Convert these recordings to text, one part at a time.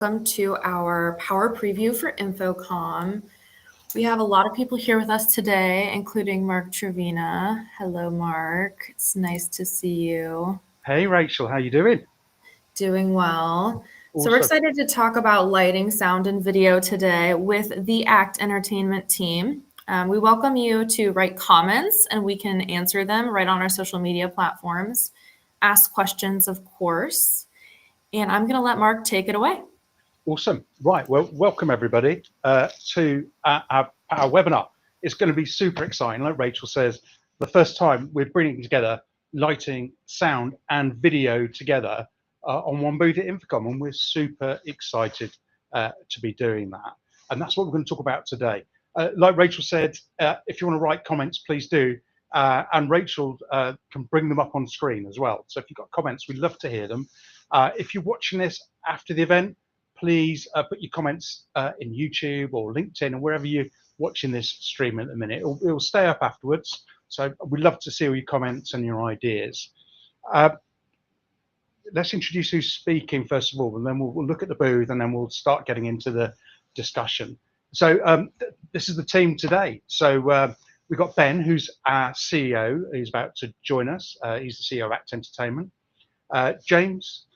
Welcome to our power preview for InfoComm. We have a lot of people here with us today, including Mark Trevina. Hello, Mark. It's nice to see you. Hey, Rachel. How you doing? Doing well. Awesome. So we're excited to talk about lighting, sound, and video today with the ACT Entertainment team. We welcome you to write comments, and we can answer them right on our social media platforms. Ask questions, of course. And I'm going to let Mark take it away. Awesome. Right. Well, welcome everybody to our webinar. It's going to be super exciting. Like Rachel says, the first time we're bringing together lighting, sound, and video together on one booth at InfoComm, and we're super excited to be doing that. And that's what we're going to talk about today. Like Rachel said, if you want to write comments, please do. And Rachel can bring them up on screen as well. So if you've got comments, we'd love to hear them. If you're watching this after the event, please put your comments in YouTube or LinkedIn or wherever you're watching this stream at the minute. It'll stay up afterwards. So we'd love to see all your comments and your ideas. Let's introduce who's speaking first of all, and then we'll look at the booth, and then we'll start getting into the discussion. So this is the team today. So we've got Ben, who's our CEO. He's about to join us. He's the CEO of ACT Entertainment. James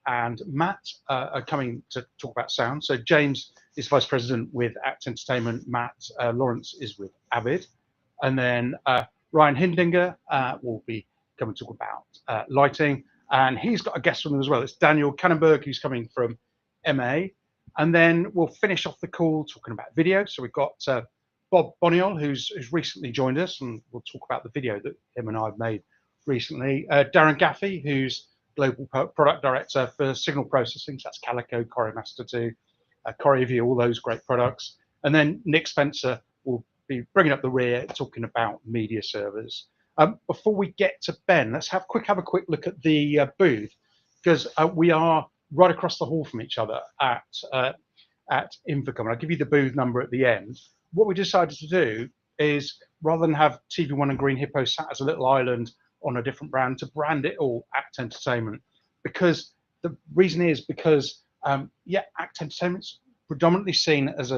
and Matt are coming to talk about sound. So James is Vice President with ACT Entertainment. Matt Lawrence is with AVID. And then Ryan Hindinger will be coming to talk about lighting. And he's got a guest from them as well. It's Daniel Kannenberg, who's coming from MA. And then we'll finish off the call talking about video. So we've got Bob Boniol, who's recently joined us, and we'll talk about the video that him and I have made recently. Darren Gaffey, who's Global Product Director for Signal Processing. So that's CALICO, CorioMaster 2, CorioView, all those great products. And then Nick Spencer will be bringing up the rear, talking about media servers. Before we get to Ben, let's have a quick look at the booth, because we are right across the hall from each other at InfoComm. I'll give you the booth number at the end. What we decided to do is, rather than have TV1 and Green Hippo sat as a little island on a different brand, to brand it all ACT Entertainment, because the reason is because ACT Entertainment's predominantly seen as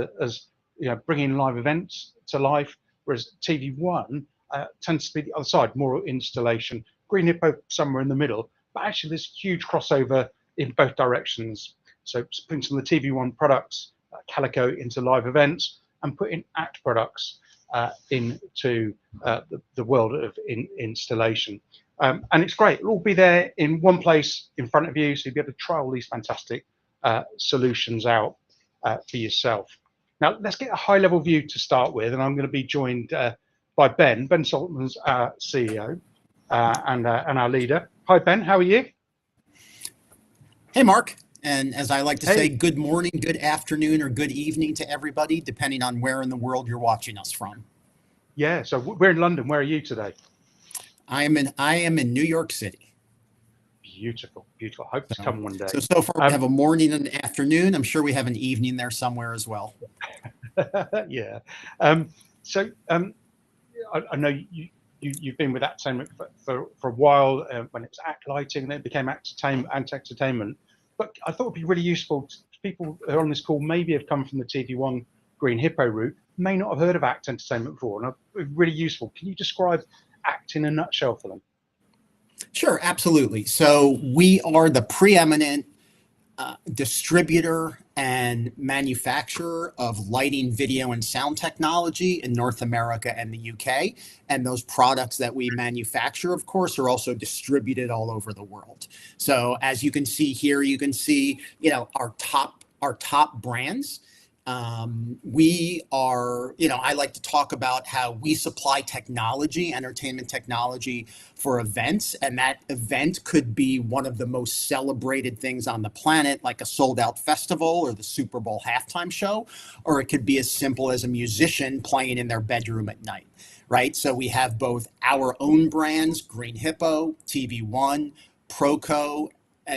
bringing live events to life, whereas TV1 tends to be the other side, more installation. Green Hippo somewhere in the middle, but actually there's huge crossover in both directions. So putting some of the TV1 products, Calico, into live events, and putting ACT products into the world of installation. And it's great. It'll all be there in one place in front of you, so you'll be able to try all these fantastic solutions out for yourself. Now, let's get a high-level view to start with, and I'm going to be joined by Ben. Ben Saltman's our CEO and our leader. Hi, Ben. How are you? Hey, Mark. And as I like to say, good morning, good afternoon, or good evening to everybody, depending on where in the world you're watching us from. Yeah, so we're in London. Where are you today? I am in New York City. Beautiful, beautiful. Hope to come one day. So far we have a morning and an afternoon. I'm sure we have an evening there somewhere as well. Yeah. I know you've been with ACT Entertainment for a while. When it was ACT Lighting, then it became ACT Entertainment. But I thought it would be really useful to people who are on this call, maybe have come from the TV1 Green Hippo route, may not have heard of ACT Entertainment before, and it'd be really useful. Can you describe ACT in a nutshell for them? Sure, absolutely. So we are the preeminent distributor and manufacturer of lighting, video, and sound technology in North America and the UK. And those products that we manufacture, of course, are also distributed all over the world. So as you can see here, you can see, our top brands. We are, I like to talk about how we supply technology, entertainment technology for events, and that event could be one of the most celebrated things on the planet, like a sold out festival or the Super Bowl halftime show, or it could be as simple as a musician playing in their bedroom at night, right? So we have both our own brands, Green Hippo, TV1, Proco,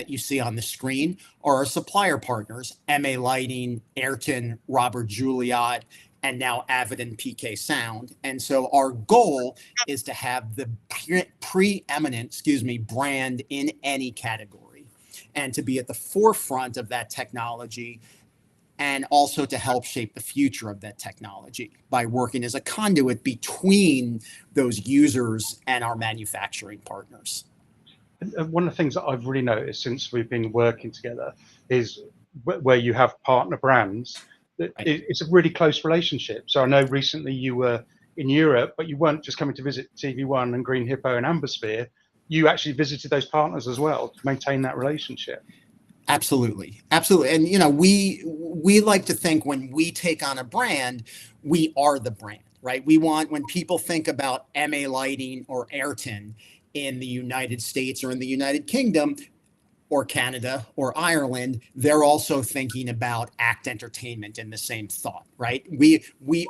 you see on the screen, are our supplier partners, MA Lighting, Ayrton, Robert Juliot, and now AVID and PK Sound. And so our goal is to have the preeminent, brand in any category. and to be at the forefront of that technology, and also to help shape the future of that technology by working as a conduit between those users and our manufacturing partners. One of the things that I've really noticed since we've been working together is where you have partner brands, that it's a really close relationship. So I know recently you were in Europe, but you weren't just coming to visit TV1 and Green Hippo and Ambersphere. You actually visited those partners as well to maintain that relationship. Absolutely. And we like to think when we take on a brand, we are the brand, right? We want, when people think about MA Lighting or Ayrton in the United States or in the United Kingdom or Canada or Ireland, they're also thinking about ACT Entertainment in the same thought, right? We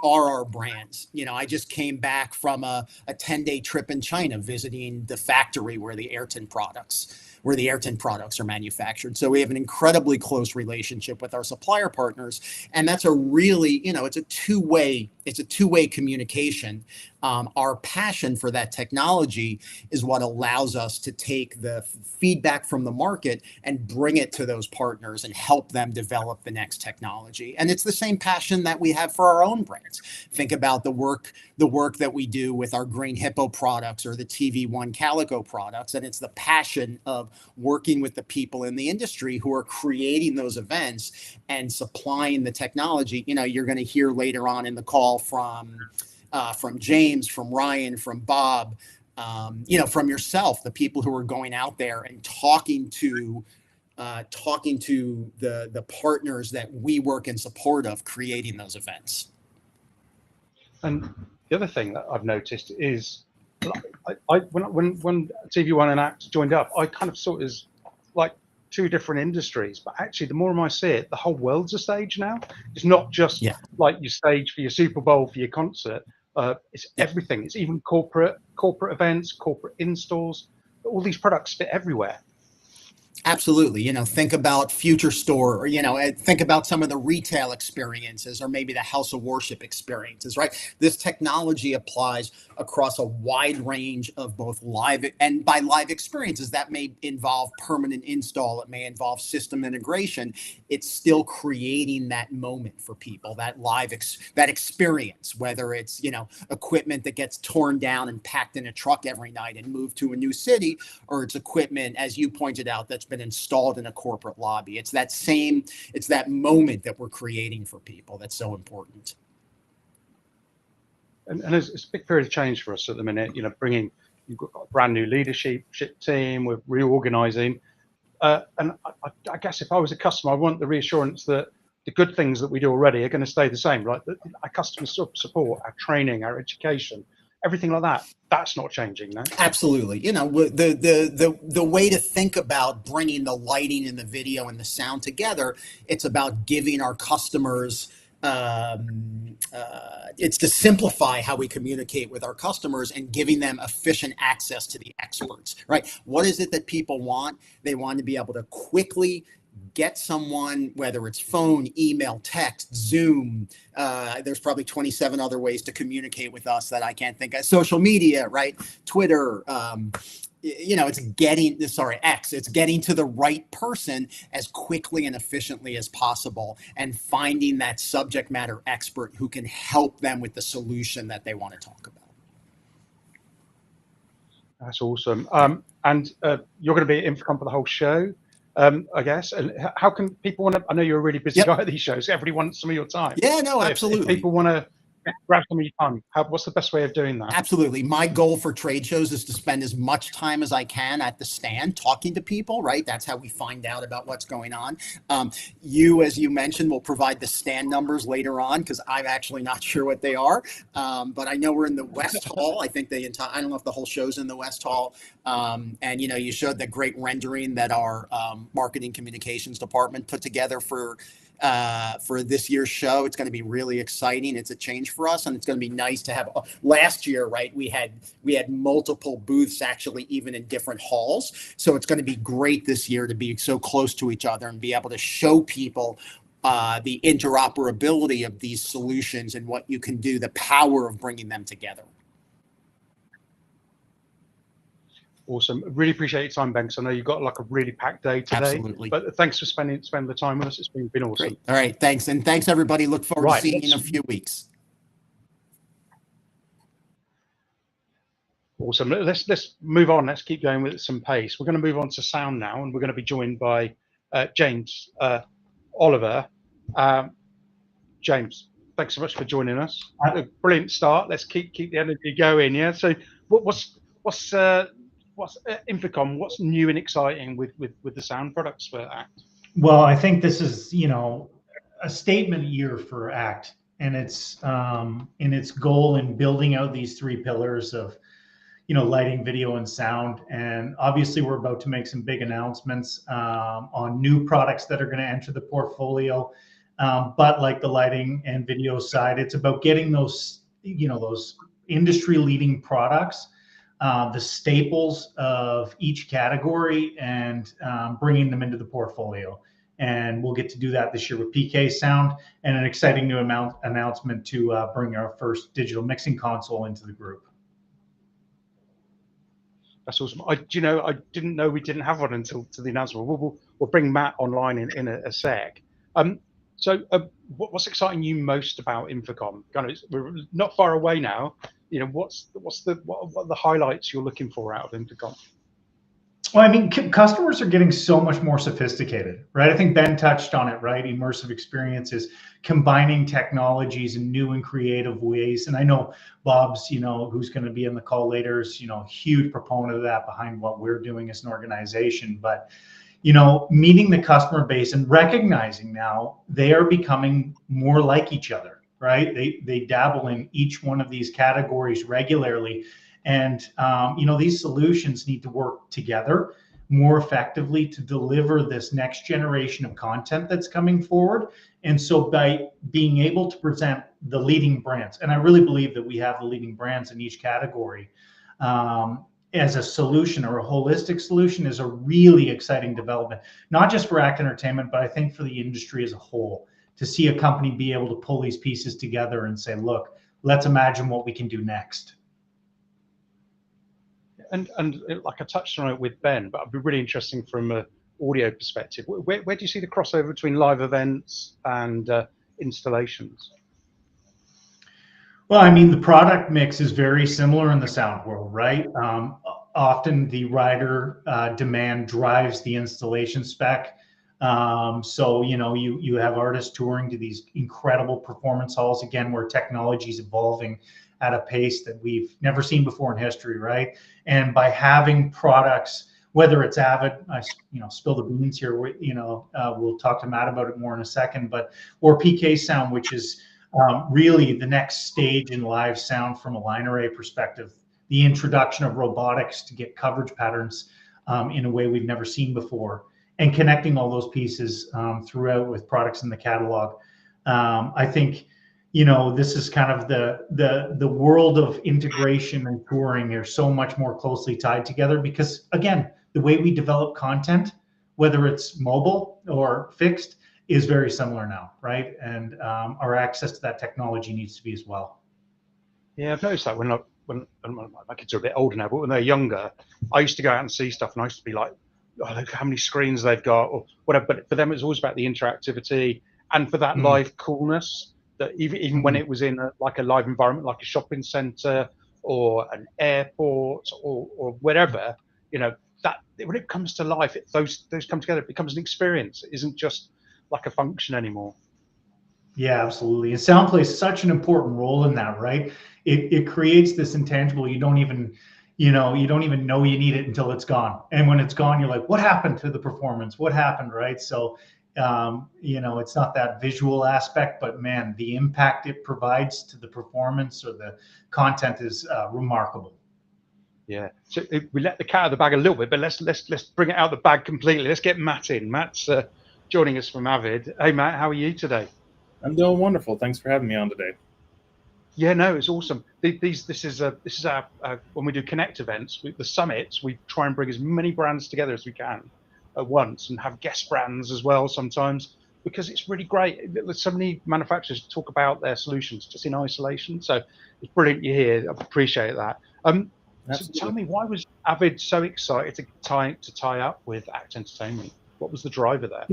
are our brands. I just came back from a 10-day trip in China visiting the factory where the Ayrton products are manufactured. So we have an incredibly close relationship with our supplier partners, and that's a really, it's a two-way communication. Our passion for that technology is what allows us to take the feedback from the market and bring it to those partners and help them develop the next technology. And it's the same passion that we have for our own brands. Think about the work that we do with our Green Hippo products or the TV1 CALICO products. And it's the passion of working with the people in the industry who are creating those events and supplying the technology. You're going to hear later on in the call from James, from Ryan, from Bob, from yourself, the people who are going out there and talking to the partners that we work in support of creating those events. And the other thing that I've noticed is, when TV1 and ACT joined up, I kind of saw it as like two different industries, but actually the more and more I see it, the whole world's a stage now. It's not just like your stage for your Super Bowl, for your concert. It's everything. It's even corporate events, corporate installs. All these products fit everywhere. Absolutely. Think about Future Store, or, think about some of the retail experiences, or maybe the house of worship experiences, right? This technology applies across a wide range of both live, and by live experiences, that may involve permanent install. It may involve system integration. It's still creating that moment for people, that that experience, whether it's, equipment that gets torn down and packed in a truck every night and moved to a new city, or it's equipment, as you pointed out, that's been installed in a corporate lobby. It's that moment that we're creating for people that's so important. And it's a big period of change for us at the minute. You've got a brand new leadership team. We're reorganizing, and I guess if I was a customer, I want the reassurance that the good things that we do already are going to stay the same, right? Our customer support, our training, our education, everything like that, that's not changing, no? Absolutely. The way to think about bringing the lighting and the video and the sound together, it's about giving our customers, it's to simplify how we communicate with our customers and giving them efficient access to the experts, right? What is it that people want? They want to be able to quickly get someone, whether it's phone, email, text, Zoom. There's probably 27 other ways to communicate with us that I can't think of. Social media, right? Twitter. It's getting to the right person as quickly and efficiently as possible, and finding that subject matter expert who can help them with the solution that they want to talk about. That's awesome. And you're going to be at InfoComm for the whole show, I guess. And how can people want to? I know you're a really busy guy at these shows. Everybody wants some of your time. Yeah, no, absolutely. If people want to grab some of your time, what's the best way of doing that? Absolutely. My goal for trade shows is to spend as much time as I can at the stand talking to people, right? That's how we find out about what's going on. You, as you mentioned, will provide the stand numbers later on, because I'm actually not sure what they are. But I know we're in the West Hall. I think I don't know if the whole show's in the West Hall. And, you showed that great rendering that our marketing communications department put together for this year's show. It's going to be really exciting. It's a change for us, and it's going to be nice to have. Last year, right, we had multiple booths, actually, even in different halls. So it's going to be great this year to be so close to each other and be able to show people the interoperability of these solutions and what you can do, the power of bringing them together. Awesome. Really appreciate your time, Ben, because I know you've got like a really packed day today. Absolutely. But thanks for spending the time with us. It's been awesome. Great. All right. Thanks. And thanks, everybody. Look forward to seeing you in a few weeks. Awesome. Let's move on. Let's keep going with some pace. We're going to move on to sound now, and we're going to be joined by James Oliver. James, thanks so much for joining us. A brilliant start. Let's keep the energy going. Yeah. So what's InfoComm? What's new and exciting with the sound products for ACT? Well, I think this is, you know, a statement year for ACT, and it's in its goal in building out these three pillars of, you know, lighting, video, and sound. And obviously, we're about to make some big announcements on new products that are going to enter the portfolio. But like the lighting and video side, it's about getting those, you know, those industry-leading products, the staples of each category, and bringing them into the portfolio. And we'll get to do that this year with PK Sound, and an exciting new announcement to bring our first digital mixing console into the group. That's awesome. I didn't know we didn't have one until the announcement. We'll bring Matt online in a sec. So what's exciting you most about InfoComm? We're not far away now. You know, what are the highlights you're looking for out of InfoComm? Well, I mean, customers are getting so much more sophisticated, right? I think Ben touched on it, right? Immersive experiences, combining technologies in new and creative ways. And I know Bob's, you know, who's going to be in the call later, is, you know, a huge proponent of that behind what we're doing as an organization. But, you know, meeting the customer base and recognizing now they are becoming more like each other, right? They dabble in each one of these categories regularly. And, you know, these solutions need to work together more effectively to deliver this next generation of content that's coming forward. And so by being able to present the leading brands, and I really believe that we have the leading brands in each category, as a solution or a holistic solution, is a really exciting development, not just for ACT Entertainment, but I think for the industry as a whole, to see a company be able to pull these pieces together and say, look, let's imagine what we can do next. And like I touched on it with Ben, but it'd be really interesting from an audio perspective. Where do you see the crossover between live events and installations? Well, I mean, the product mix is very similar in the sound world, right? Often the rider demand drives the installation spec. So, you know, you have artists touring to these incredible performance halls, again, where technology is evolving at a pace that we've never seen before in history, right? And by having products, whether it's AVID, you know, spill the beans here, you know, we'll talk to Matt about it more in a second, but, or PK Sound, which is really the next stage in live sound from a line array perspective, the introduction of robotics to get coverage patterns in a way we've never seen before, and connecting all those pieces throughout with products in the catalog. I think, you know, this is kind of the world of integration and touring. They're so much more closely tied together because, again, the way we develop content, whether it's mobile or fixed, is very similar now, right? And our access to that technology needs to be as well. Yeah, I've noticed that when my kids are a bit older now, but when they're younger, I used to go out and see stuff, and I used to be like, oh, look how many screens they've got, or whatever. But for them, it's always about the interactivity and for that live coolness. That even when it was in like a live environment, like a shopping center or an airport or wherever, you know, that when it comes to life, those come together. It becomes an experience. It isn't just like a function anymore. Yeah, absolutely. And sound plays such an important role in that, right? It creates this intangible. You don't even know you need it until it's gone. And when it's gone, you're like, what happened to the performance? What happened, right? So, you know, it's not that visual aspect, but man, the impact it provides to the performance or the content is remarkable. Yeah. So we let the cat out of the bag a little bit, but let's bring it out of the bag completely. Let's get Matt in. Matt's joining us from AVID. Hey, Matt, how are you today? I'm doing wonderful. Thanks for having me on today. Yeah, no, it's awesome. This is our when we do CONECT events, the summits, we try and bring as many brands together as we can at once, and have guest brands as well sometimes, because it's really great. So many manufacturers talk about their solutions just in isolation, so it's brilliant you're here. I appreciate that. So tell me, why AVID so excited to tie up with ACT Entertainment? What was the driver there?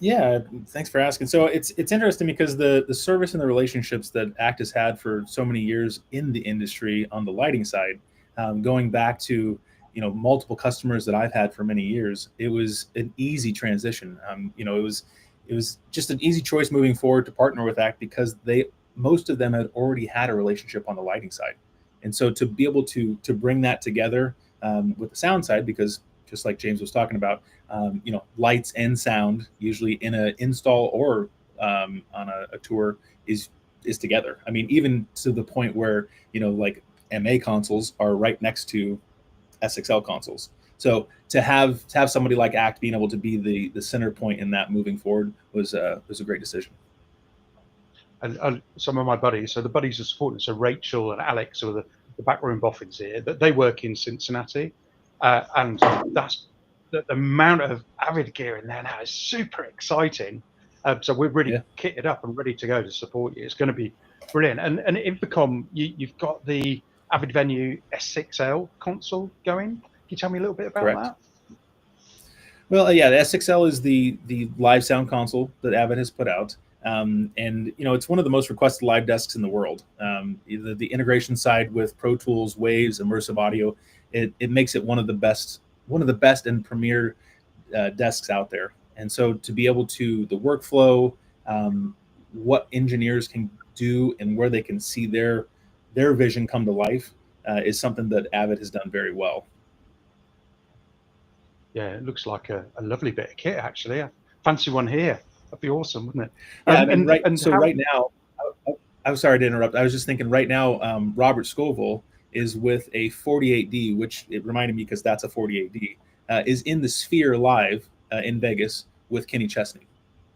Yeah, thanks for asking. So it's interesting because the service and the relationships that ACT has had for so many years in the industry on the lighting side, going back to multiple customers that I've had for many years, it was an easy transition. It was just an easy choice moving forward to partner with ACT because most of them had already had a relationship on the lighting side, and so to be able to bring that together with the sound side, because just like James was talking about, lights and sound usually in an install or on a tour is together. I mean, even to the point where like MA consoles are right next to SXL consoles. So to have somebody like ACT being able to be the center point in that moving forward was a great decision. And some of my buddies, so the buddies are supporting, so Rachel and Alex, who are the backroom boffins here, that they work in Cincinnati, and that's the amount of AVID gear in there now is super exciting. So we're really kitted up and ready to go to support you. It's going to be brilliant. And InfoComm, you've got the AVID Venue S6L console going. Can you tell me a little bit about that? Well, yeah, the S6L is the live sound console that AVID has put out. And it's one of the most requested live desks in the world. The integration side with Pro Tools, Waves, immersive audio, it makes it one of the best and premier desks out there. And so to be able to the workflow, what engineers can do and where they can see their vision come to life is something that AVID has done very well. Yeah, it looks like a lovely bit of kit, actually. I fancy one here. That'd be awesome, wouldn't it? Yeah, right now, I'm sorry to interrupt. I was just thinking right now, Robert Scoville is with a 48D, which it reminded me because that's a 48D, is in the Sphere Live in Vegas with Kenny Chesney.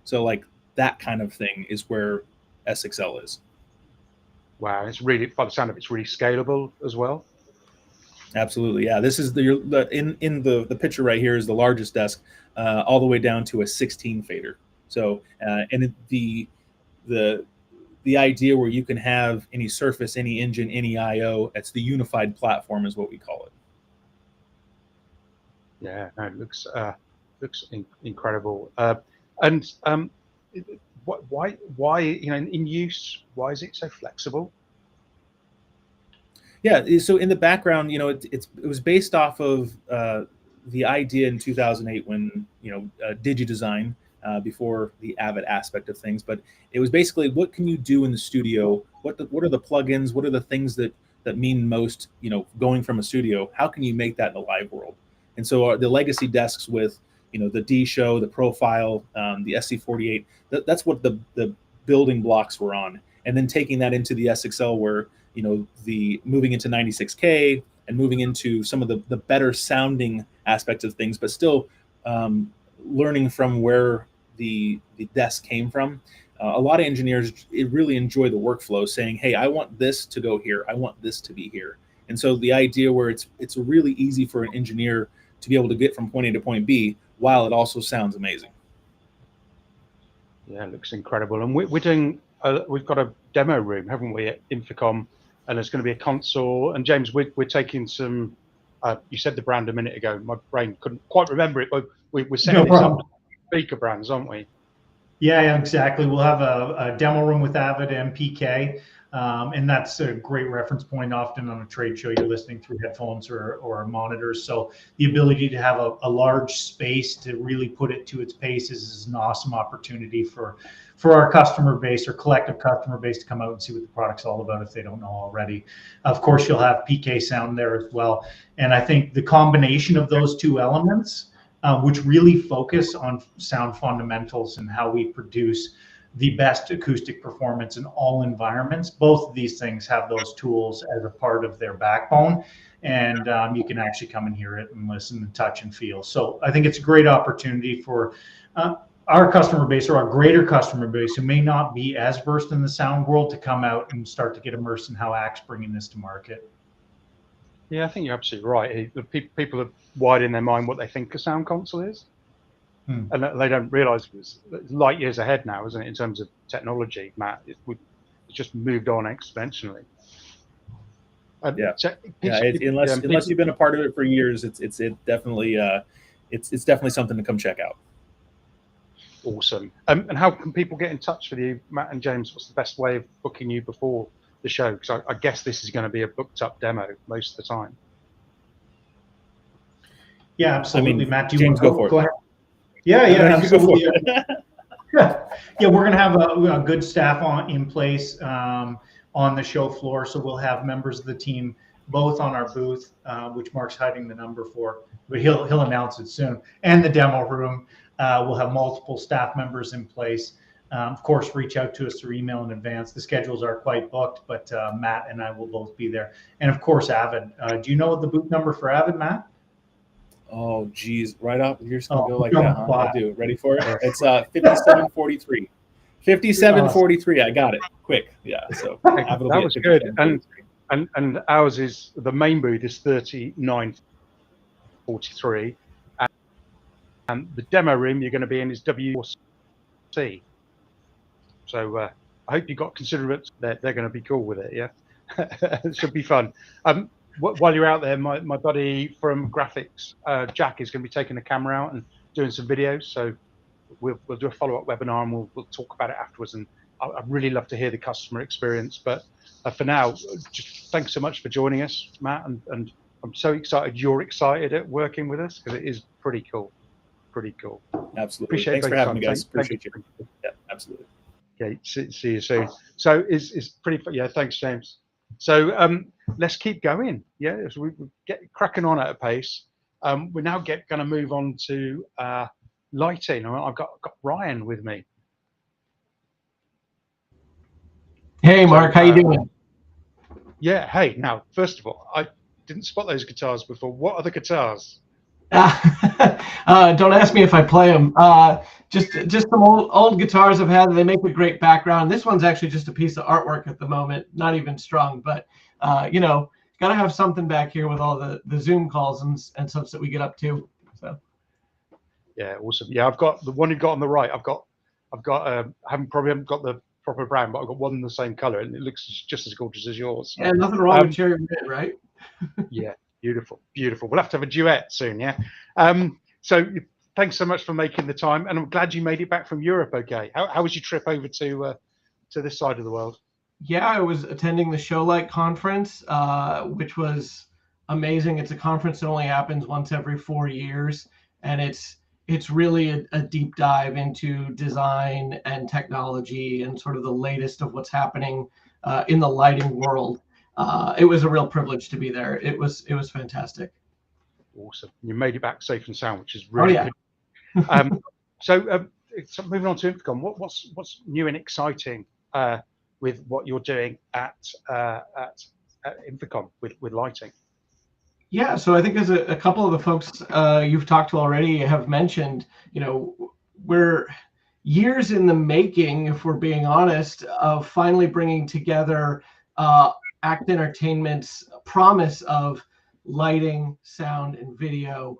So like that kind of thing is where S6L is. Wow, it's really, by the sound of it, it's really scalable as well. Absolutely, yeah. This is in the picture right here is the largest desk, all the way down to a 16 fader. So and the idea where you can have any surface, any engine, any I/O, it's the unified platform is what we call it. Yeah, no, it looks incredible. And why in use, why is it so flexible? Yeah, so in the background, it was based off of the idea in 2008 when DigiDesign before the AVID aspect of things, but it was basically what can you do in the studio? What are the plugins? What are the things that mean most? Going from a studio, how can you make that in the live world? And so the legacy desks with the D Show, the Profile, the SC48, that's what the building blocks were on, and then taking that into the SXL where the moving into 96K and moving into some of the better sounding aspects of things, but still learning from where the desk came from. A lot of engineers really enjoy the workflow, saying, "Hey, I want this to go here. I want this to be here." And so the idea where it's really easy for an engineer to be able to get from point A to point B while it also sounds amazing. Yeah, it looks incredible. And we're doing. We've got a demo room, haven't we, at InfoComm? And there's going to be a console. And James, we're taking some. You said the brand a minute ago. My brain couldn't quite remember it, but we're setting this up. Speaker brands, aren't we? Yeah, exactly. We'll have a demo room with AVID and PK, and that's a great reference point. Often on a trade show, you're listening through headphones or monitors. So the ability to have a large space to really put it to its paces is an awesome opportunity for our customer base or collective customer base to come out and see what the product's all about if they don't know already. Of course, you'll have PK sound there as well. And I think the combination of those two elements, which really focus on sound fundamentals and how we produce the best acoustic performance in all environments. Both of these things have those tools as a part of their backbone, and you can actually come and hear it and listen and touch and feel. So I think it's a great opportunity for our customer base or our greater customer base who may not be as versed in the sound world to come out and start to get immersed in how ACT's bringing this to market. Yeah, I think you're absolutely right. People are wide in their mind what they think a sound console is. And they don't realize it's light years ahead now, isn't it, in terms of technology, Matt? It's just moved on exponentially. Yeah. So Yeah, unless you've been a part of it for years, it's definitely it's definitely something to come check out. Awesome. And how can people get in touch with you, Matt and James? What's the best way of booking you before the show? Because I guess this is going to be a booked up demo most of the time. Yeah, absolutely. I mean, Matt, do you James, want to go ahead? Yeah, absolutely. Yeah, we're going to have a good staff in place on the show floor. So we'll have members of the team both on our booth, which Mark's hiding the number for, but he'll announce it soon, and the demo room. We'll have multiple staff members in place. Of course, reach out to us through email in advance. The schedules are quite booked, but Matt and I will both be there. And of course, AVID. Do you know the booth number for AVID, Matt? Oh, geez, right up. You're just going to go like that, huh? I do. Ready for it? It's 5743. 5743. I got it. Quick. Yeah. So that was good. And ours is, the main booth is 3943. And the demo room you're going to be in is W4C. So I hope you got considerate. They're going to be cool with it. Yeah, it should be fun. While you're out there, my buddy from graphics, Jack, is going to be taking the camera out and doing some videos. So we'll do a follow-up webinar and we'll talk about it afterwards. And I'd really love to hear the customer experience. But for now, just thanks so much for joining us, Matt. And I'm so excited you're excited at working with us, because it is pretty cool. Pretty cool. Absolutely. Appreciate Thanks for having me, guys. Thank Appreciate you. Yeah, absolutely. Okay, see you soon. So it's pretty. Yeah, thanks, James. So let's keep going. Yeah, as we get cracking on at a pace. We're now going to move on to lighting. I've got Ryan with me. Hey, Mark, how you doing? Yeah. Hey. Now, first of all, I didn't spot those guitars before. What are the guitars? Don't ask me if I play them. Just some old guitars I've had. They make a great background. This one's actually just a piece of artwork at the moment, not even strung, but you know, gotta have something back here with all the Zoom calls and such that we get up to. So yeah, awesome. Yeah, I've got the one you've got on the right. I haven't got the proper brand, but I've got one in the same color, and it looks just as gorgeous as yours. Yeah, nothing wrong with cherry red, right? Yeah. Beautiful. We'll have to have a duet soon, yeah? So thanks so much for making the time, and I'm glad you made it back from Europe okay. How was your trip over to this side of the world? Yeah, I was attending the ShowLight conference, which was amazing. It's a conference that only happens once every 4 years, and it's really a deep dive into design and technology and sort of the latest of what's happening in the lighting world. It was a real privilege to be there. It was fantastic. Awesome. You made it back safe and sound, which is really good. So moving on to InfoComm, what's new and exciting with what you're doing at InfoComm with lighting? Yeah, so I think as a couple of the folks you've talked to already have mentioned, you know, we're years in the making, if we're being honest, of finally bringing together ACT Entertainment's promise of lighting, sound, and video,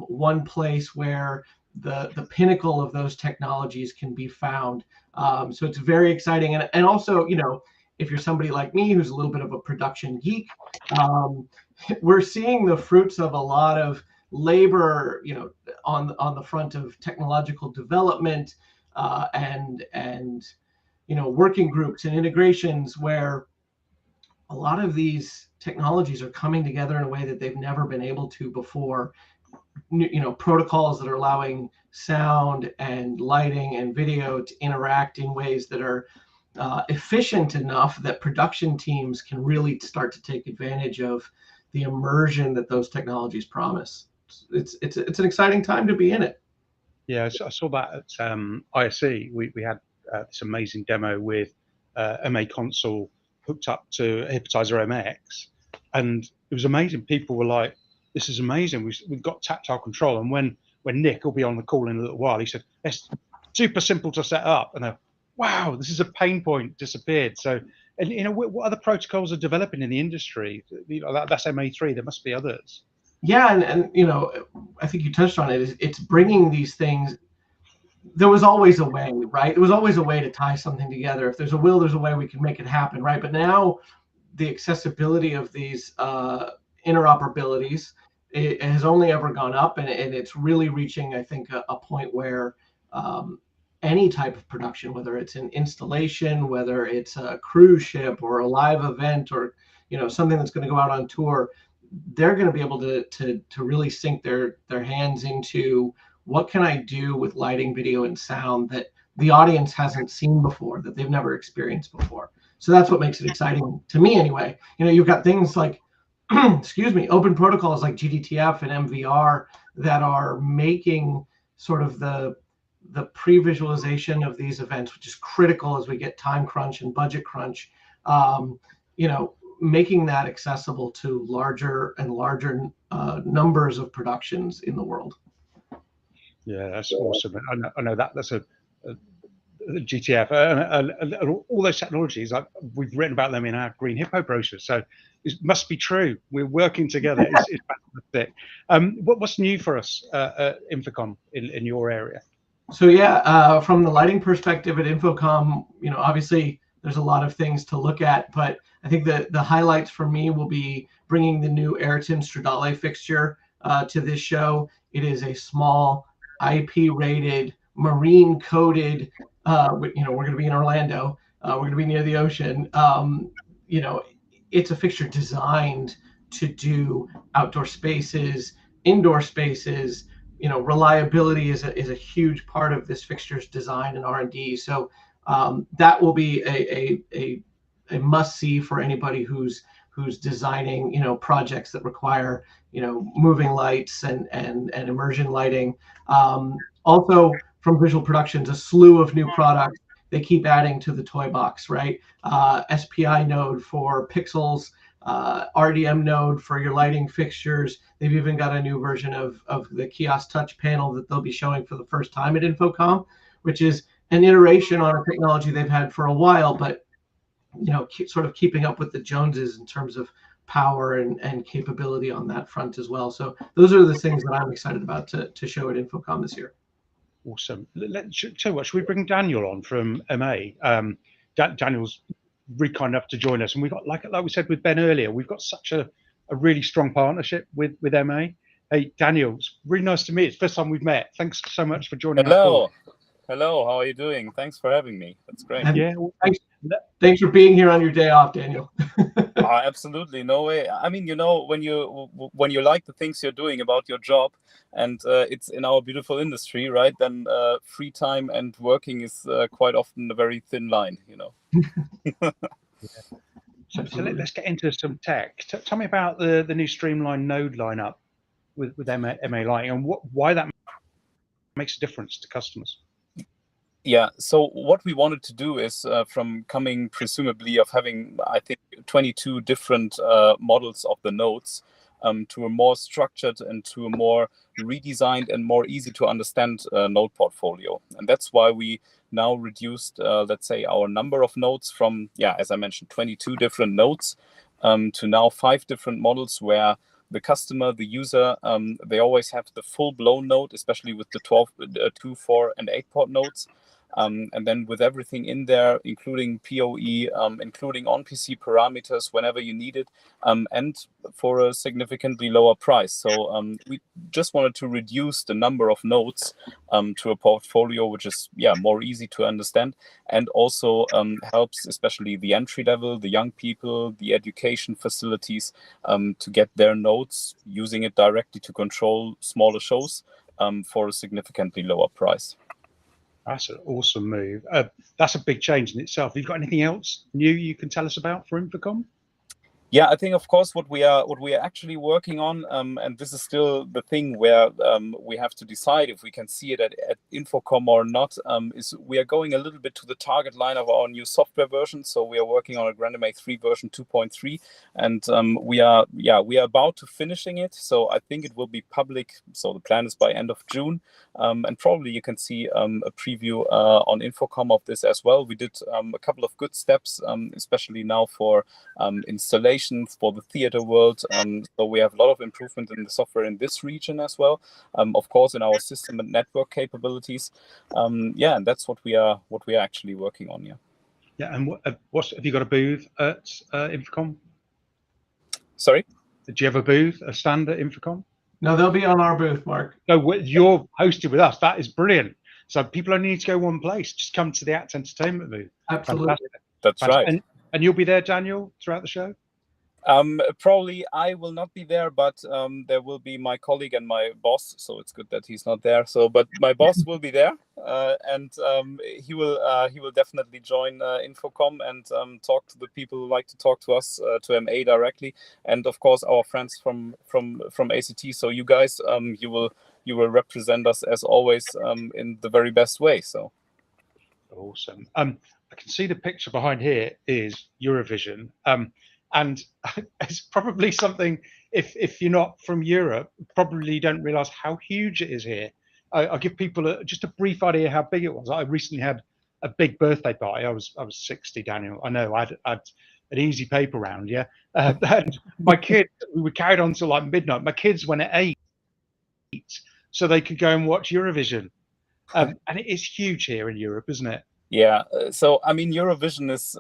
one place where the pinnacle of those technologies can be found. So it's very exciting. And also, you know, if you're somebody like me who's a little bit of a production geek, we're seeing the fruits of a lot of labor, you know, on the front of technological development and you know, working groups and integrations where a lot of these technologies are coming together in a way that they've never been able to before. You know, protocols that are allowing sound and lighting and video to interact in ways that are efficient enough that production teams can really start to take advantage of the immersion that those technologies promise. It's an exciting time to be in it. Yeah, I saw that at ISE. We had this amazing demo with MA console hooked up to Hippotizer MX, and it was amazing. People were like, "This is amazing. We've got tactile control." And when Nick will be on the call in a little while, he said, "It's super simple to set up." And wow, this is a pain point disappeared. So, and you know, what other protocols are developing in the industry? You know, that's MA3. There must be others. Yeah, and you know, I think you touched on it. It's bringing these things. There was always a way, right? There was always a way to tie something together. If there's a will, there's a way we can make it happen, right? But now the accessibility of these interoperabilities, it has only ever gone up, and it's really reaching, I think, a point where any type of production, whether it's an installation, whether it's a cruise ship or a live event, or something that's going to go out on tour, they're going to be able to really sink their hands into what can I do with lighting, video, and sound that the audience hasn't seen before, that they've never experienced before. So that's what makes it exciting to me, anyway. You've got things like, excuse me, open protocols like GDTF and MVR that are making sort of the pre-visualization of these events, which is critical as we get time crunch and budget crunch. Making that accessible to larger and larger numbers of productions in the world. Yeah, that's awesome. I know that's a GTF and all those technologies. We've written about them in our Green Hippo brochure, so it must be true. We're working together. It's fantastic. What's new for us at InfoComm in your area? So yeah, from the lighting perspective at InfoComm, obviously there's a lot of things to look at, but I think the highlights for me will be bringing the new Ayrton Stradale fixture to this show. It is a small IP-rated, marine-coated. We're going to be in Orlando. We're going to be near the ocean. It's a fixture designed to do outdoor spaces, indoor spaces. Reliability is a huge part of this fixture's design and R&D. So that will be a must-see for anybody who's designing projects that require moving lights and immersion lighting. Also from Visual Productions, a slew of new products. They keep adding to the toy box, right? SPI node for pixels, RDM node for your lighting fixtures. They've even got a new version of the kiosk touch panel that they'll be showing for the first time at InfoComm, which is an iteration on a technology they've had for a while, but sort of keeping up with the Joneses in terms of power and capability on that front as well. So those are the things that I'm excited about to show at InfoComm this year. Awesome. Tell you what, should we bring Daniel on from MA? Daniel's really kind enough to join us, and we got like we said with Ben earlier, we've got such a really strong partnership with MA. Hey Daniel, it's really nice to meet you. It's the first time we've met. Thanks so much for joining us. Hello, how are you doing? Thanks for having me. That's great. Yeah, thanks for being here on your day off, Daniel. Absolutely, no way. I mean, when you like the things you're doing about your job, and it's in our beautiful industry, right? Then free time and working is quite often a very thin line, So let's get into some tech. Tell me about the new streamlined node lineup with MA Lighting, and why that makes a difference to customers. Yeah, so what we wanted to do is from coming presumably of having, I think, 22 different models of the nodes to a more structured and to a more redesigned and more easy to understand node portfolio. And that's why we now reduced, let's say, our number of nodes from, as I mentioned, 22 different nodes to now 5 different models where the customer, the user, they always have the full-blown node, especially with the 12, 2, 4, and 8-port nodes. And then with everything in there, including PoE, including on-PC parameters whenever you need it, and for a significantly lower price. So we just wanted to reduce the number of nodes to a portfolio which is more easy to understand, and also helps especially the entry level, the young people, the education facilities to get their nodes, using it directly to control smaller shows for a significantly lower price. That's an awesome move. That's a big change in itself. Have you got anything else new you can tell us about for InfoComm? Yeah, I think, of course, what we are actually working on, and this is still the thing where we have to decide if we can see it at InfoComm or not, is we are going a little bit to the target line of our new software version. So we are working on a GrandMA 3 version 2.3, and we are about to finishing it. So I think it will be public. So the plan is by end of June, and probably you can see a preview on InfoComm of this as well. We did a couple of good steps, especially now for installation for the theater world. So we have a lot of improvement in the software in this region as well. Of course, in our system and network capabilities. And that's what we are actually working on. Yeah, and have you got a booth at InfoComm? Sorry? Do you have a booth, a stand at InfoComm? No, they'll be on our booth, Mark. No, you're hosted with us. That is brilliant. So people only need to go one place. Just come to the ACT Entertainment booth. Absolutely. Fantastic. That's right. And you'll be there, Daniel, throughout the show? Probably I will not be there, but there will be my colleague and my boss. So it's good that he's not there. But my boss will be there, and he will definitely join InfoComm and talk to the people who like to talk to us, to MA directly, and of course our friends from ACT. So you guys, you will represent us as always in the very best way. So awesome. I can see the picture behind here is Eurovision. And it's probably something, if you're not from Europe, probably don't realize how huge it is here. I'll give people just a brief idea how big it was. I recently had a big birthday party. I was 60, Daniel. I know I had an easy paper round, yeah. And my kids, we were carried on till like midnight. My kids went at 8 so they could go and watch Eurovision. And it is huge here in Europe, isn't it? Yeah, so I mean, Eurovision is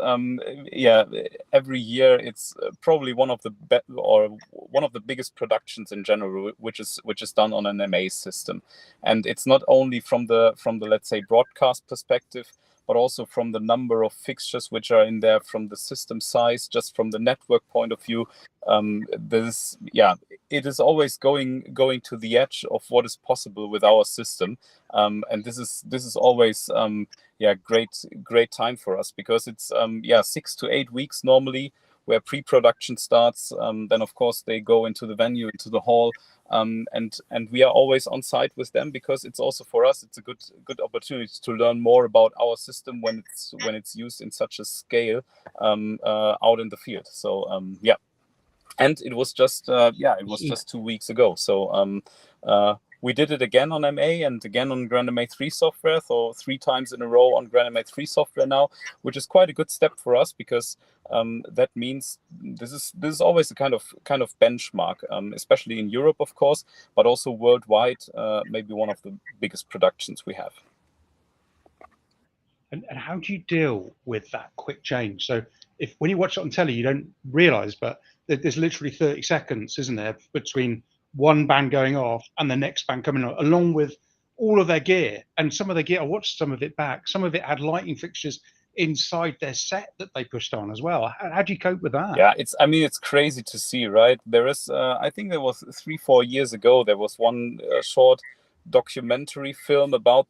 every year it's probably one of the biggest productions in general, which is done on an MA system, and it's not only from the let's say broadcast perspective, but also from the number of fixtures which are in there, from the system size, just from the network point of view. It is always going to the edge of what is possible with our system, and this is always great time for us, because it's 6 to 8 weeks normally where pre-production starts. Then of course they go into the venue, into the hall, and we are always on site with them, because it's also for us it's a good opportunity to learn more about our system when it's used in such a scale out in the field. So and it was just 2 weeks ago. So we did it again on MA and again on GrandMA 3 software, so 3 times in a row on GrandMA 3 software now, which is quite a good step for us, because that means this is always a kind of benchmark, especially in Europe, of course, but also worldwide, maybe one of the biggest productions we have. And how do you deal with that quick change? So when you watch it on telly, you don't realize, but there's literally 30 seconds, isn't there, between one band going off and the next band coming on, along with all of their gear. And some of their gear, I watched some of it back, some of it had lighting fixtures inside their set that they pushed on as well. How do you cope with that? Yeah, it's crazy to see, right? There is, I think there was 3-4 years ago, there was one short documentary film about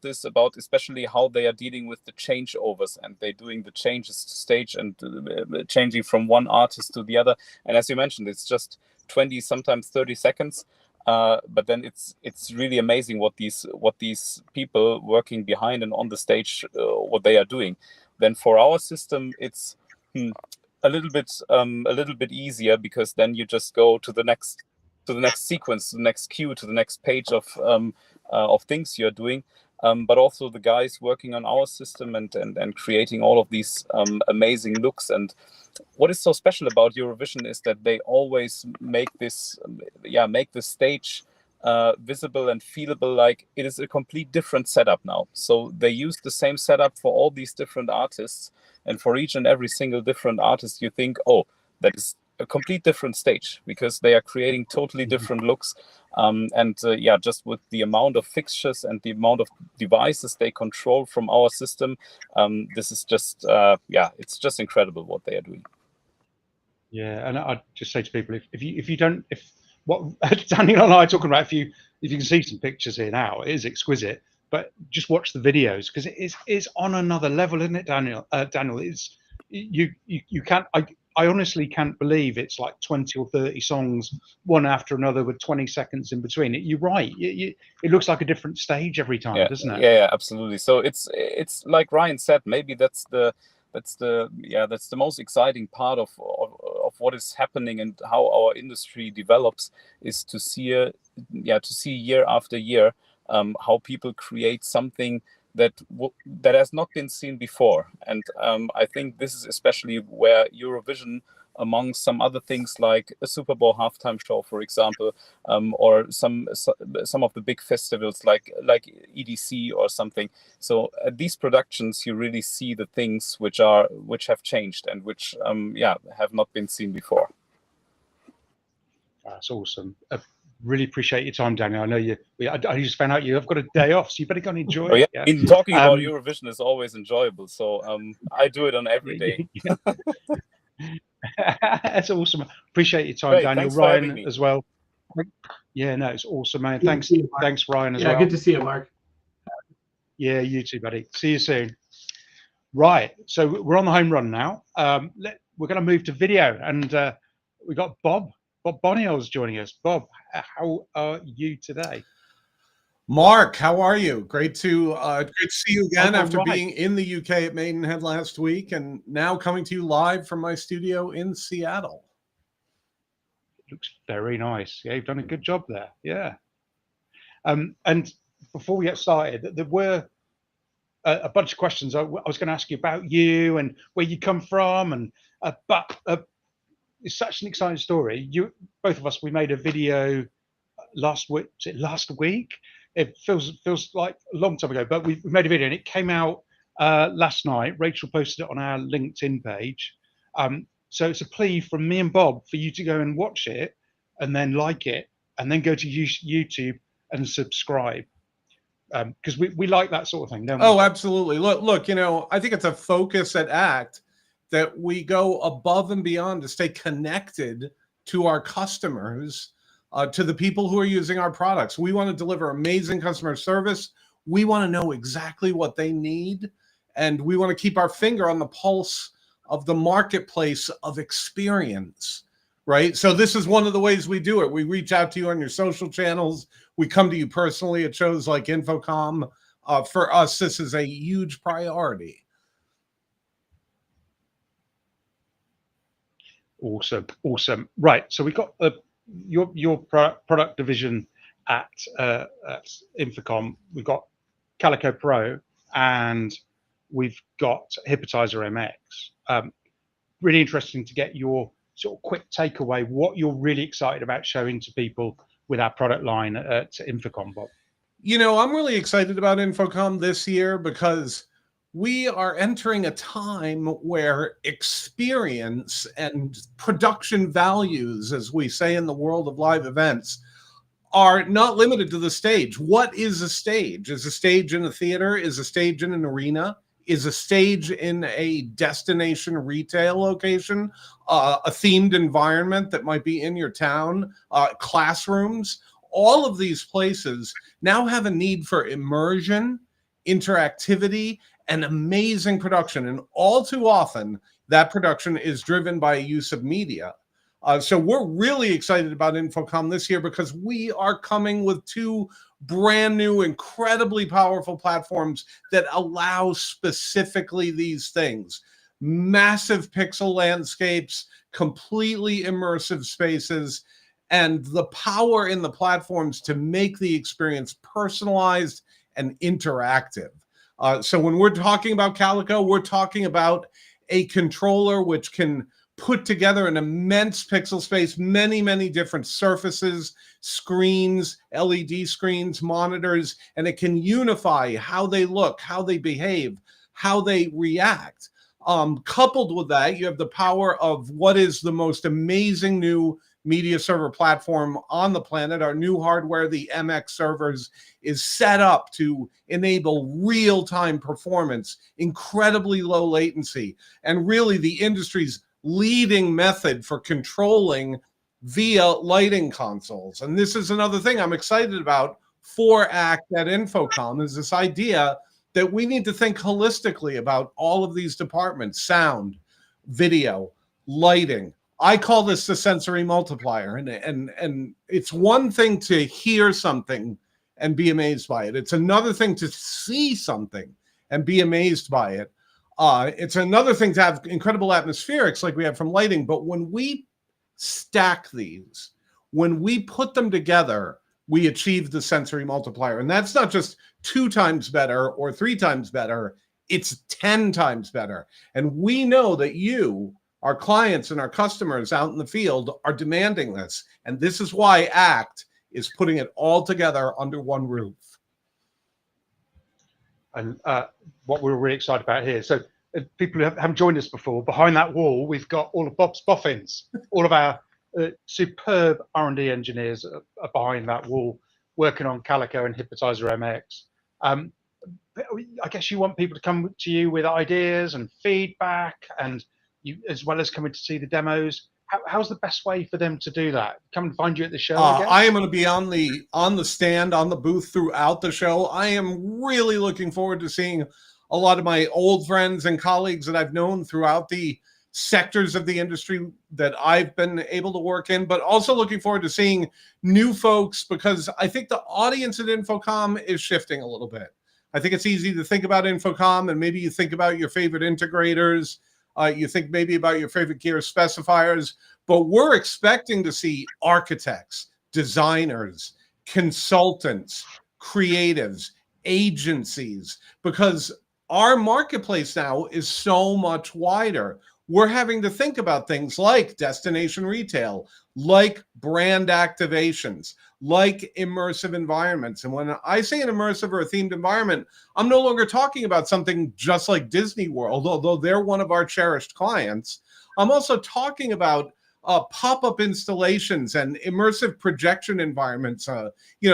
especially how they are dealing with the changeovers, and they're doing the changes to stage and changing from one artist to the other. And as you mentioned, it's just 20, sometimes 30 seconds. But then it's really amazing what these people working behind and on the stage, what they are doing. Then for our system, it's a little bit easier, because then you just go to the next sequence, to the next cue, to the next page of things you're doing. But also the guys working on our system and creating all of these amazing looks. And what is so special about Eurovision is that they always make the stage visible and feelable, like it is a complete different setup now. So they use the same setup for all these different artists, and for each and every single different artist you think, oh, that is a complete different stage, because they are creating totally different looks. Just with the amount of fixtures and the amount of devices they control from our system, this is just it's just incredible what they are doing. Yeah, and I'd just say to people, if what Daniel and I are talking about, if you can see some pictures here now, it is exquisite. But just watch the videos, because it is on another level, isn't it, Daniel? Daniel, it's you can't. I honestly can't believe it's like 20 or 30 songs, one after another, with 20 seconds in between. You're right. It looks like a different stage every time, doesn't it? Yeah, absolutely. So it's like Ryan said. Maybe that's the most exciting part of what is happening and how our industry develops, is to see year after year how people create something that has not been seen before. And I think this is especially where Eurovision among some other things like a Super Bowl halftime show, for example, or some of the big festivals like EDC or something. So at these productions, you really see the things which have changed and which have not been seen before. That's awesome. Really appreciate your time, Daniel. I know I just found out you've got a day off, so you better go and enjoy it. Yeah. In talking about Eurovision is always enjoyable, so I do it on every day. That's awesome. Appreciate your time, Great, Daniel. thanks for Ryan having me. as well. Yeah, no, it's awesome, man. Good to see you, Mark. Thanks, Ryan, as Yeah, well. good to see you, Mark. Yeah, you too, buddy. See you soon. Right, so we're on the home run now. We're going to move to video, and we got Bob Boniel's joining us. Bob, how are you today? Mark, how are you? Great to see you again after right. being in the UK at Maidenhead last week, and now coming to you live from my studio in Seattle. Looks very nice. Yeah, you've done a good job there. Yeah. And before we get started, there were a bunch of questions I was going to ask you about you and where you come from, and but it's such an exciting story. Both of us, we made a video last week. It feels like a long time ago, but we made a video and it came out last night. Rachel posted it on our LinkedIn page. So it's a plea from me and Bob for you to go and watch it and then like it and then go to YouTube and subscribe. Because we like that sort of thing, don't we? Oh, absolutely. Look, I think it's a focus at ACT that we go above and beyond to stay connected to our customers, to the people who are using our products. We want to deliver amazing customer service. We want to know exactly what they need, and we want to keep our finger on the pulse of the marketplace of experience, right? So this is one of the ways we do it. We reach out to you on your social channels. We come to you personally at shows like InfoComm. For us, this is a huge priority. Awesome. Right. So we got your product division at InfoComm. We've got CALICO Pro and we've got Hippotizer MX. Really interesting to get your sort of quick takeaway, what you're really excited about showing to people with our product line at InfoComm, Bob. I'm really excited about InfoComm this year because we are entering a time where experience and production values, as we say in the world of live events, are not limited to the stage. What is a stage? Is a stage in a theater? Is a stage in an arena? Is a stage in a destination retail location? A themed environment that might be in your town? Classrooms? All of these places now have a need for immersion, interactivity, and amazing production. And all too often, that production is driven by use of media. So we're really excited about InfoComm this year because we are coming with two brand new, incredibly powerful platforms that allow specifically these things. Massive pixel landscapes, completely immersive spaces, and the power in the platforms to make the experience personalized and interactive. So when we're talking about Calico, we're talking about a controller which can put together an immense pixel space, many different surfaces, screens, LED screens, monitors, and it can unify how they look, how they behave, how they react. Coupled with that, you have the power of what is the most amazing new media server platform on the planet. Our new hardware, the MX servers, is set up to enable real-time performance, incredibly low latency, and really the industry's leading method for controlling via lighting consoles. And this is another thing I'm excited about for ACT at InfoComm, is this idea that we need to think holistically about all of these departments: sound, video, lighting. I call this the sensory multiplier. And it's one thing to hear something and be amazed by it. It's another thing to see something and be amazed by it. It's another thing to have incredible atmospherics like we have from lighting. But when we stack these, when we put them together, we achieve the sensory multiplier. And that's not just 2 times better or 3 times better. It's 10 times better. And we know that you, Our clients and our customers out in the field are demanding this. And this is why ACT is putting it all together under one roof. And what we're really excited about here. So people who haven't joined us before, behind that wall, we've got all of Bob's boffins. All of our superb R&D engineers are behind that wall, working on Calico and Hippotizer MX. I guess you want people to come to you with ideas and feedback, and you, as well as coming to see the demos. How's the best way for them to do that? Come and find you at the show, I guess? I am going to be on the stand, on the booth throughout the show. I am really looking forward to seeing a lot of my old friends and colleagues that I've known throughout the sectors of the industry that I've been able to work in, but also looking forward to seeing new folks, because I think the audience at InfoComm is shifting a little bit. I think it's easy to think about InfoComm and maybe you think about your favorite integrators, you think maybe about your favorite gear specifiers, but we're expecting to see architects, designers, consultants, creatives, agencies, because our marketplace now is so much wider. We're having to think about things like destination retail, like brand activations, like immersive environments. And when I say an immersive or a themed environment, I'm no longer talking about something just like Disney World, although they're one of our cherished clients. I'm also talking about pop-up installations and immersive projection environments,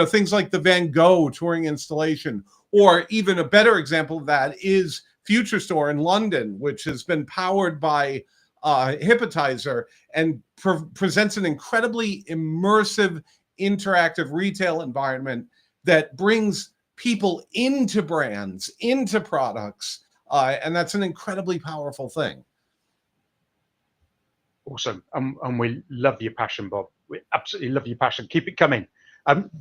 things like the Van Gogh touring installation, or even a better example of that is Future Store in London, which has been powered by Hippotizer and presents an incredibly immersive, interactive retail environment that brings people into brands, into products, and that's an incredibly powerful thing. Awesome. And we love your passion, Bob. We absolutely love your passion. Keep it coming.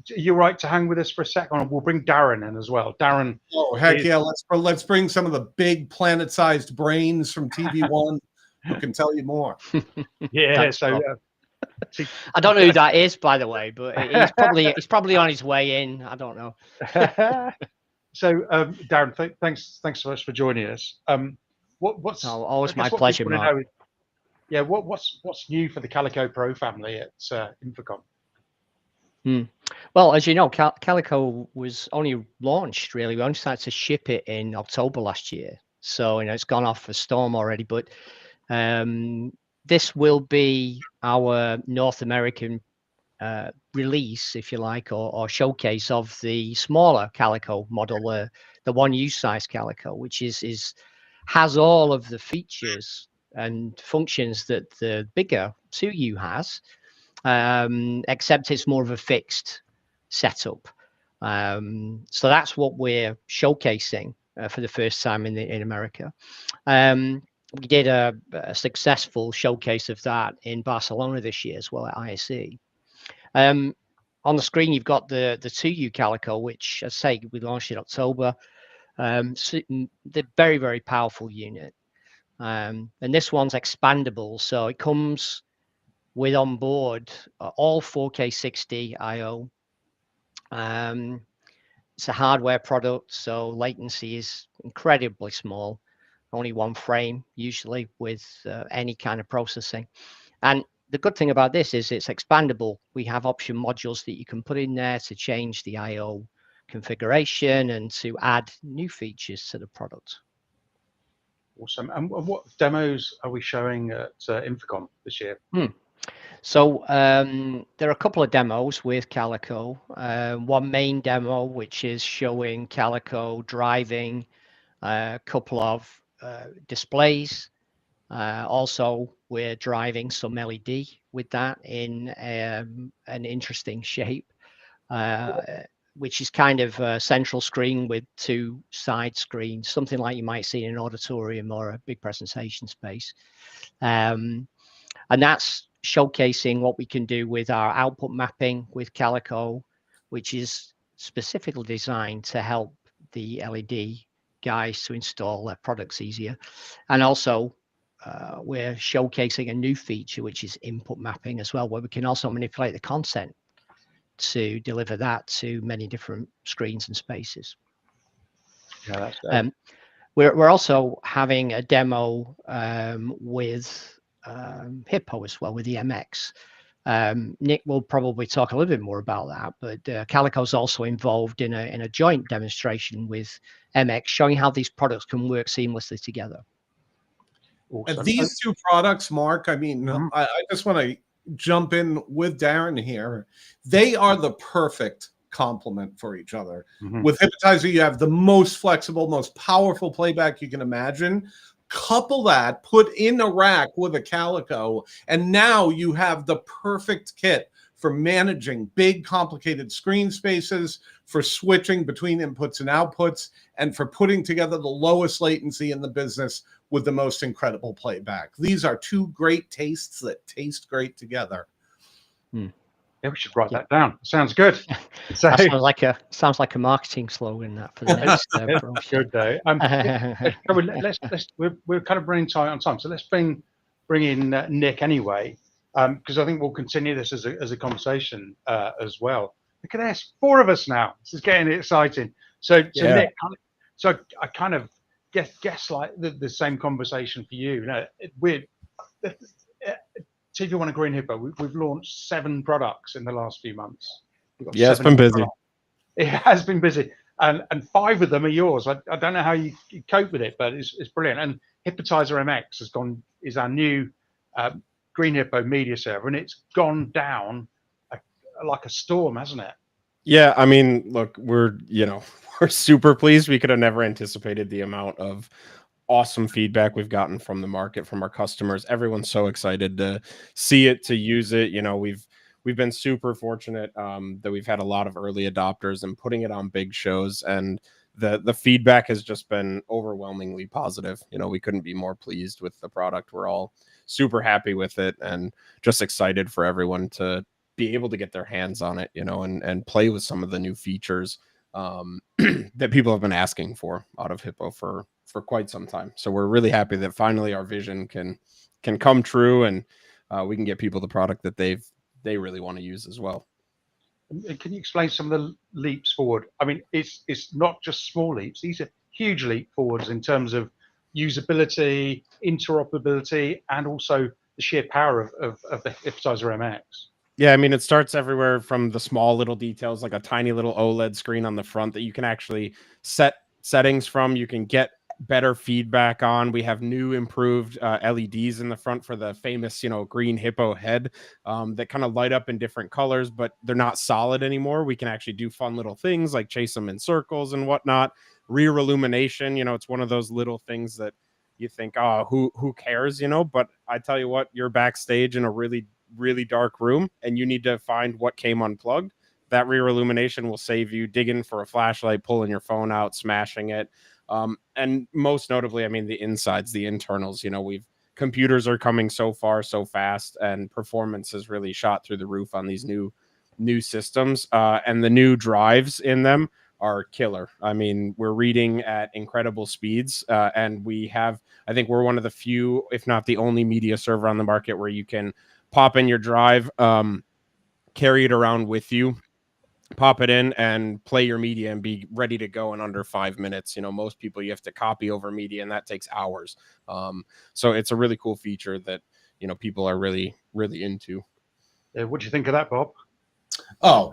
You're right to hang with us for a second. We'll bring Darren in as well. Darren. Oh, heck yeah. Let's bring some of the big planet-sized brains from TV1 who can tell you more. Yeah. Thanks, So I don't know who that is, by the way, but he's probably on his way in. I don't know. So Darren, thanks so much for joining us. What's always my pleasure, Mark. Yeah, what's new for the Calico Pro family at InfoComm? Well, as you know, Calico was only launched, really. We only started to ship it in October last year. So, it's gone off for Storm already. But this will be our North American release, if you like, or showcase of the smaller Calico model, the one use size Calico, which has all of the features and functions that the bigger 2U has, except it's more of a fixed setup. So that's what we're showcasing for the first time in America. We did a successful showcase of that in Barcelona this year as well at ISE. On the screen, you've got the 2U Calico, which, as I say, we launched in October. The very, very powerful unit. And this one's expandable, so it comes with on board all 4K 60 I/O. It's a hardware product, so latency is incredibly small, only one frame usually with any kind of processing. And the good thing about this is it's expandable. We have option modules that you can put in there to change the I/O configuration and to add new features to the product. Awesome. And what demos are we showing at InfoComm this year? So there are a couple of demos with Calico. One main demo, which is showing Calico driving a couple of displays. Also, we're driving some LED with that in an interesting shape, which is kind of a central screen with two side screens, something like you might see in an auditorium or a big presentation space. And that's showcasing what we can do with our output mapping with Calico, which is specifically designed to help the LED guys to install their products easier. And also, we're showcasing a new feature, which is input mapping as well, where we can also manipulate the content to deliver that to many different screens and spaces. Yeah, that's great. We're also having a demo with Hippo as well with the MX. Nick will probably talk a little bit more about that, but Calico's also involved in a joint demonstration with MX, showing how these products can work seamlessly together. Awesome. And these two products, Mark, I mean, I just want to jump in with Darren here. They are the perfect complement for each other. With Hippotizer, you have the most flexible, most powerful playback you can imagine. Couple that, put in a rack with a Calico, and now you have the perfect kit for managing big, complicated screen spaces, for switching between inputs and outputs, and for putting together the lowest latency in the business with the most incredible playback. These are two great tastes that taste great together. Yeah, we should write that down. Sounds good. So, that sounds like a marketing slogan that for the next brochure. Good though. We're kind of running tight on time, so let's bring in Nick anyway, because I think we'll continue this as a conversation as well. Look at this, 4 of us now. This is getting exciting. So Nick, I kind of guess like the same conversation for you. TV1 and Green Hippo, we've launched 7 products in the last few months. Yeah, it's been busy. It has been busy, and 5 of them are yours. I don't know how you cope with it, but it's brilliant. And Hippotizer MX is our new Green Hippo media server, and it's gone down like a storm, hasn't it? Yeah, I mean, look, we're super pleased. We could have never anticipated the amount of awesome feedback we've gotten from the market, from our customers. Everyone's so excited to see it, to use it. We've been super fortunate that we've had a lot of early adopters and putting it on big shows, and the feedback has just been overwhelmingly positive. We couldn't be more pleased with the product. We're all super happy with it and just excited for everyone to be able to get their hands on it, and play with some of the new features that people have been asking for out of Hippo for quite some time. So we're really happy that finally our vision can come true, and we can get people the product that they really want to use as well. And can you explain some of the leaps forward? I mean, it's not just small leaps. These are huge leap forwards in terms of usability, interoperability, and also the sheer power of the Hippotizer MX. Yeah, I mean, it starts everywhere from the small little details, like a tiny little OLED screen on the front that you can actually set settings from. You can get better feedback on. We have new improved LEDs in the front for the famous, Green Hippo head that kind of light up in different colors, but they're not solid anymore. We can actually do fun little things like chase them in circles and whatnot. Rear illumination, it's one of those little things that you think, oh, who cares, but I tell you what, you're backstage in a really dark room and you need to find what came unplugged. That rear illumination will save you digging for a flashlight, pulling your phone out, smashing it. And most notably, I mean, the insides, the internals, computers are coming so far, so fast, and performance has really shot through the roof on these new systems. And the new drives in them are killer. I mean, we're reading at incredible speeds, and I think we're one of the few, if not the only media server on the market where you can pop in your drive, carry it around with you, pop it in and play your media and be ready to go in under 5 minutes. Most people, you have to copy over media and that takes hours. So it's a really cool feature that, people are really, really into. What do you think of that, Bob? Oh,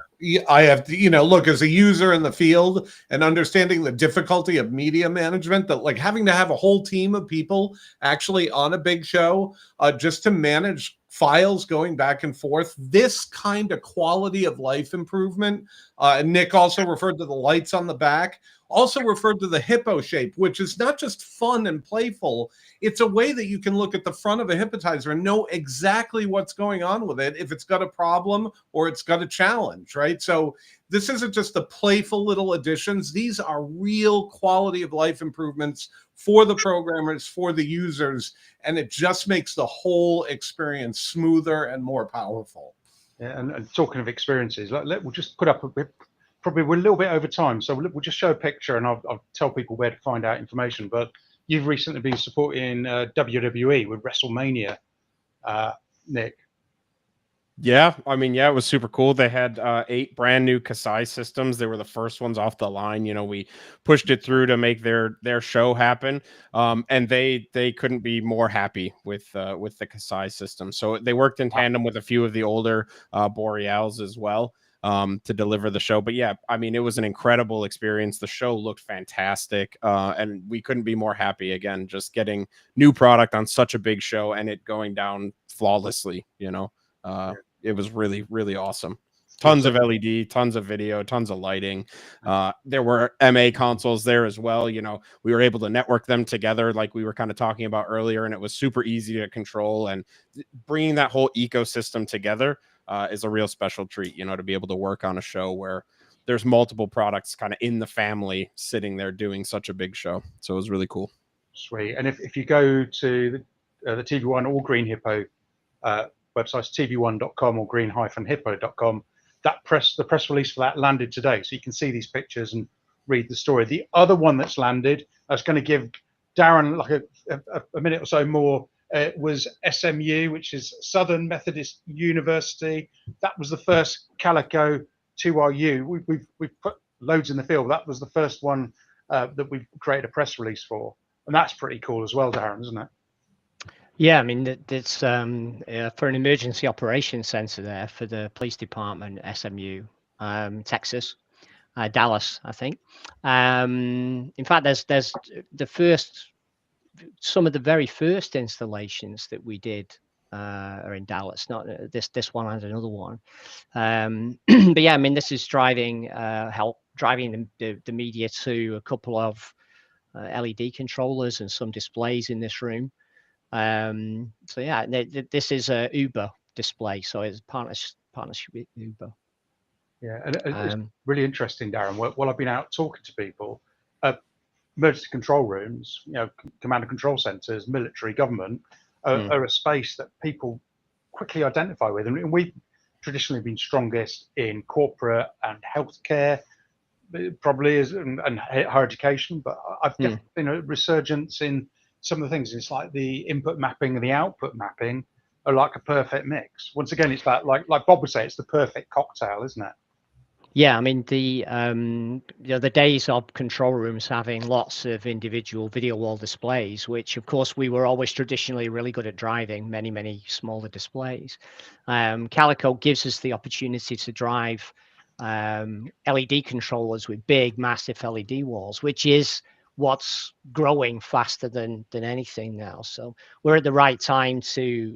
I have to, look, as a user in the field and understanding the difficulty of media management, that like having to have a whole team of people actually on a big show just to manage files going back and forth, this kind of quality of life improvement. And Nick also referred to the lights on the back, also referred to the hippo shape, which is not just fun and playful. It's a way that you can look at the front of a Hippotizer and know exactly what's going on with it, if it's got a problem or it's got a challenge, right? So this isn't just the playful little additions. These are real quality of life improvements for the programmers, for the users, and it just makes the whole experience smoother and more powerful. Yeah, and talking of experiences, we'll just put up a bit. Probably we're a little bit over time, so we'll just show a picture and I'll tell people where to find out information. But you've recently been supporting WWE with WrestleMania, Nick. Yeah, I mean, yeah, it was super cool. They had 8 brand new Kasai systems. They were the first ones off the line. You know, we pushed it through to make their show happen, and they couldn't be more happy with the Kasai system. So they worked in tandem with a few of the older Boreals as well to deliver the show. But yeah, I mean, it was an incredible experience. The show looked fantastic, and we couldn't be more happy. Again, just getting new product on such a big show and it going down flawlessly. You know. It was really, really awesome. Tons of LED, tons of video, tons of lighting. There were MA consoles there as well. You know, we were able to network them together like we were kind of talking about earlier, and it was super easy to control. And bringing that whole ecosystem together is a real special treat, you know, to be able to work on a show where there's multiple products kind of in the family sitting there doing such a big show. So it was really cool. Sweet. And if you go to the TV1 or Green Hippo websites, tv1.com or green-hippo.com, the press release for that landed today, so you can see these pictures and read the story. The other one that's landed, I was going to give Darren like a minute or so more, was SMU, which is Southern Methodist University. That was the first Calico 2RU. We've put loads in the field. That was the first one that we've created a press release for, and that's pretty cool as well, Darren, isn't it? Yeah, I mean, it's for an emergency operations center there for the police department, SMU, Texas, Dallas, I think. In fact, there's some of the very first installations that we did are in Dallas. Not this one and another one. But yeah, I mean, this is driving the media to a couple of LED controllers and some displays in this room. So yeah, this is a Uber display, so it's partnership with Uber. Yeah, and it's really interesting, Darren. While I've been out talking to people, emergency control rooms, you know, command and control centers, military, government, are a space that people quickly identify with, and we've traditionally been strongest in corporate and healthcare, probably and higher education. But I've definitely seen a resurgence in some of the things. It's like the input mapping and the output mapping are like a perfect mix. Once again, it's that, like Bob would say, it's the perfect cocktail, isn't it? Yeah, I mean, the days of control rooms having lots of individual video wall displays, which of course we were always traditionally really good at driving many smaller displays. Calico gives us the opportunity to drive LED controllers with big, massive LED walls, which is what's growing faster than anything now. So we're at the right time to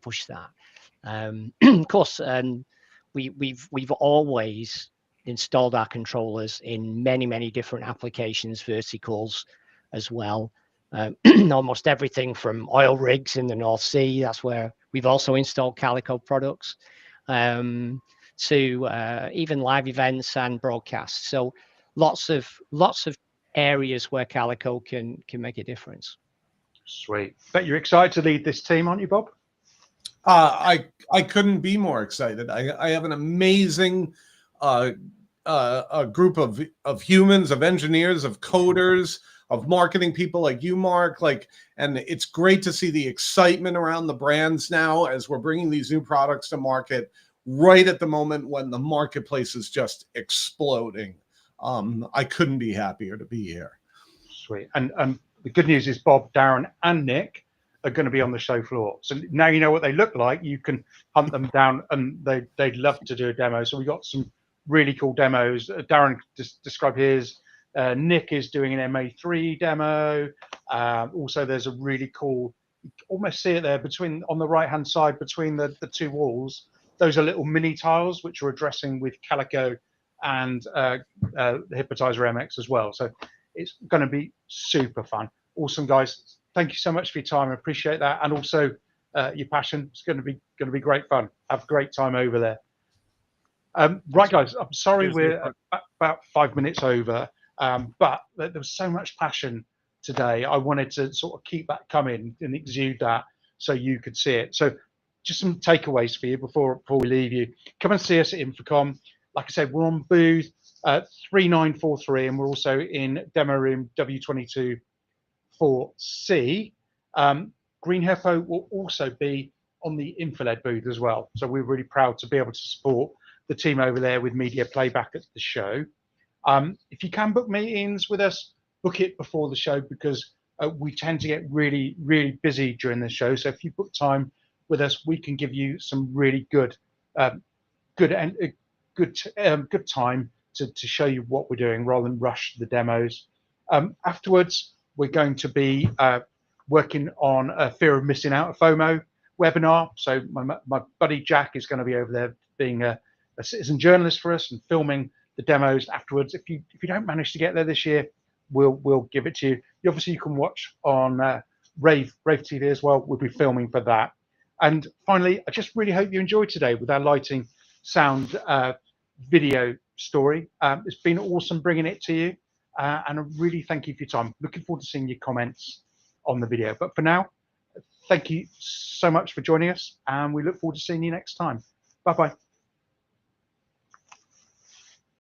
push that. Of course, we've always installed our controllers in many different applications, verticals as well. Almost everything from oil rigs in the North Sea, that's where we've also installed Calico products, to even live events and broadcasts. So lots of areas where Calico can make a difference. Sweet. Bet you're excited to lead this team, aren't you, Bob? I couldn't be more excited. I have an amazing a group of humans, of engineers, of coders, of marketing people like you, Mark. And it's great to see the excitement around the brands now as we're bringing these new products to market right at the moment when the marketplace is just exploding. I couldn't be happier to be here. Sweet. And the good news is Bob, Darren, and Nick are going to be on the show floor. So now you know what they look like. You can hunt them down, and they'd love to do a demo. So we got some really cool demos. Darren just described his. Nick is doing an MA3 demo. Also, there's a really cool, you can almost see it there on the right-hand side between the two walls. Those are little mini tiles which are addressing with Calico and the Hippotizer MX as well. So it's going to be super fun. Awesome, guys. Thank you so much for your time. I appreciate that, and also your passion. It's going to be great fun. Have a great time over there. Right, guys. I'm sorry we're about 5 minutes over, but there was so much passion today. I wanted to sort of keep that coming and exude that so you could see it. So just some takeaways for you before we leave you. Come and see us at InfoComm. Like I said, we're on booth 3943, and we're also in demo room W22 4C. Green Hippo will also be on the InfoLed booth as well. So we're really proud to be able to support the team over there with media playback at the show. If you can book meetings with us, book it before the show, because we tend to get really, really busy during the show. So if you book time with us, we can give you some really good time to show you what we're doing rather than rush the demos. Afterwards, we're going to be working on a fear of missing out, a FOMO webinar. So my buddy Jack is going to be over there being a citizen journalist for us and filming the demos afterwards. If you don't manage to get there this year, we'll give it to you. Obviously, you can watch on Rave TV as well. We'll be filming for that. And finally, I just really hope you enjoyed today with our lighting, sound, video story. It's been awesome bringing it to you, and I really thank you for your time. Looking forward to seeing your comments on the video. But for now, thank you so much for joining us, and we look forward to seeing you next time. Bye-bye.